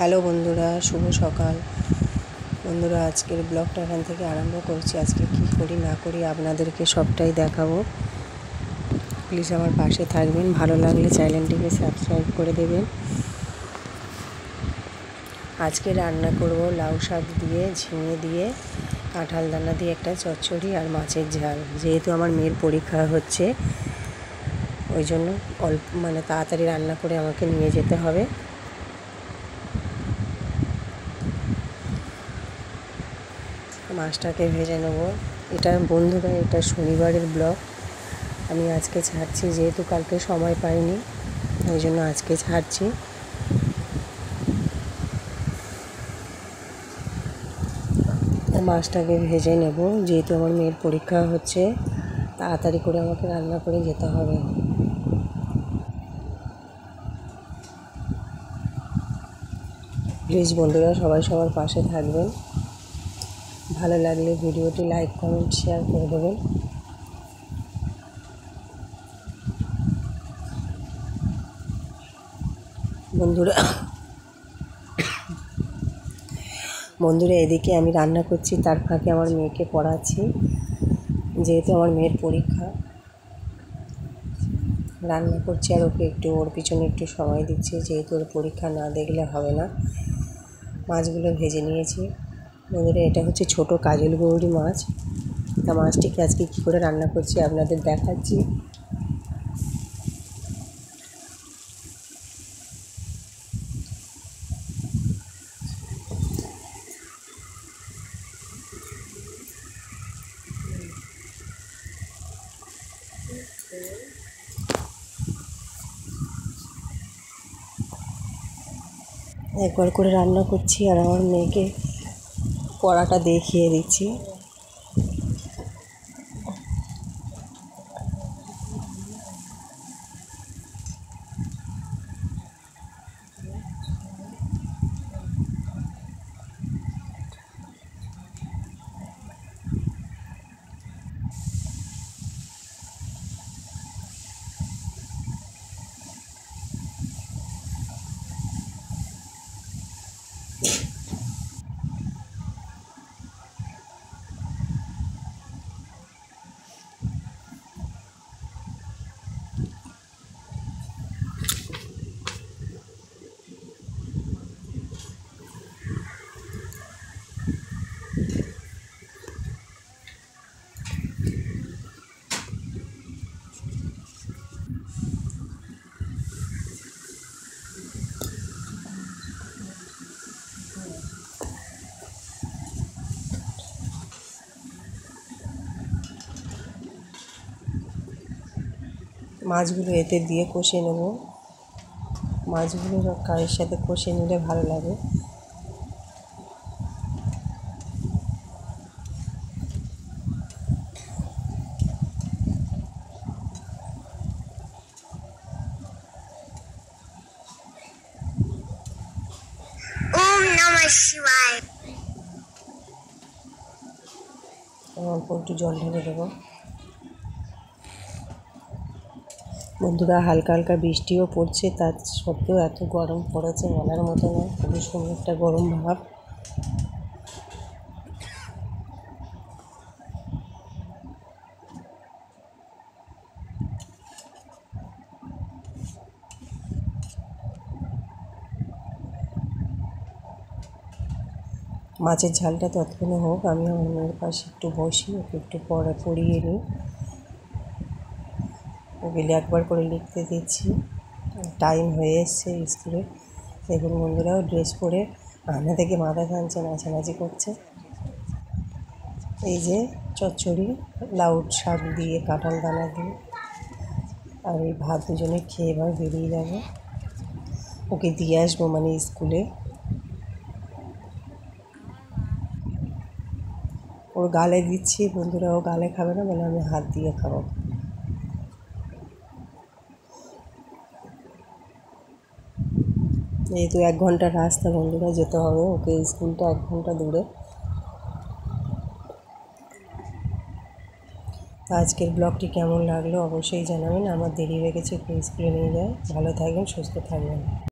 Hello বন্ধুরা, শুভ সকাল। বন্ধুরা, আজকের ব্লগটা এখান থেকে আরম্ভ করছি। আজকে কি করি না করি আপনাদেরকে সবটাই দেখাবো। প্লিজ আমার পাশে থাকবেন, ভালো লাগলে চ্যানেলটিকে সাবস্ক্রাইব করে দেবেন। আজকে রান্না করব লাউ শাক দিয়ে, ঝিঙে দিয়ে, কাঁঠাল দানা দিয়ে একটা চচ্চড়ি আর মাছের ঝাল। যেহেতু আমার মেয়ের পরীক্ষা হচ্ছে, ওই জন্য তাড়াতাড়ি রান্না করে আমাকে নিয়ে যেতে হবে। মাছটাকে ভেজে নেব। এটা বন্ধুরা, এটা শনিবারের ব্লগ। আমি আজকে ছাড়ছি, যেহেতু কালকে সময় পাইনি, ওই জন্য আজকে ছাড়ছি। মাছটাকে ভেজে নেব, যেহেতু আমার মেয়ের পরীক্ষা হচ্ছে, তাড়াতাড়ি করে আমাকে রান্না করে যেতে হবে। প্লিজ বন্ধুরা, সবাই সবার পাশে থাকবেন। ভালো লাগলে ভিডিওটি লাইক, কমেন্ট, শেয়ার করে দেবেন। বন্ধুরা, এদিকে আমি রান্না করছি, তার ফাঁকে আমার মেয়েকে পড়াচ্ছি। যেহেতু আমার মেয়ের পরীক্ষা, রান্না করছি আর ওর পিছনে একটু সময় দিচ্ছি, যেহেতু ওর পরীক্ষা না দেখলে হবে না। মাছগুলো ভেজে নিয়েছি। বন্ধুরা, এটা হচ্ছে ছোট কাজল গৌরি মাছ। তা মাছটিকে আজকে কী করে রান্না করছি আপনাদের দেখাচ্ছি। একবার করে রান্না করছি আর আমার মেয়েকে পড়াটা দেখিয়ে দিচ্ছি। মাছগুলো এতে দিয়ে কষিয়ে নেব। মাছগুলো কারির সাথে কষিয়ে নিলে ভালো লাগে। অল্প একটু জল ঢেলে দেবো। বন্ধুরা, হালকা হালকা বৃষ্টিও পড়ছে, তার সত্ত্বেও এত গরম পড়েছে বলার মতো না। খুবই সুন্দর একটা গরম ভাব। মাছের ঝালটা ততক্ষণে হোক, আমি আমার মেয়ের পাশে একটু বসি, ওকে একটু পড়িয়ে নিই। ওকে একবার করে লিখতে দিচ্ছি। টাইম হয়ে এসছে স্কুলে। দেখুন বন্ধুরাও ড্রেস পরে আয়না থেকে মাথা টানছে, নাচানাচি করছে। এই যে চচ্চড়ি, লাউ শাক দিয়ে, কাঁঠাল দানা দিয়ে, আর এই ভাত দুজনে খেয়ে এবার বেরিয়ে যাবো। ওকে দিয়ে আসবো স্কুলে। ওর গালে দিচ্ছি বন্ধুরা, ও গালে খাবে না বলে আমি হাত দিয়ে খাবো। যেহেতু 1 ঘন্টার রাস্তা বন্ধুরা, যেতে হবে ওকে, স্কুলটা 1 ঘন্টা দূরে। আজকের ব্লগটি কেমন লাগলো অবশ্যই জানাবেন। আমার দেরি হয়ে গেছে, একটু স্কুলে নিয়ে যায়। ভালো থাকবেন, সুস্থ থাকবেন।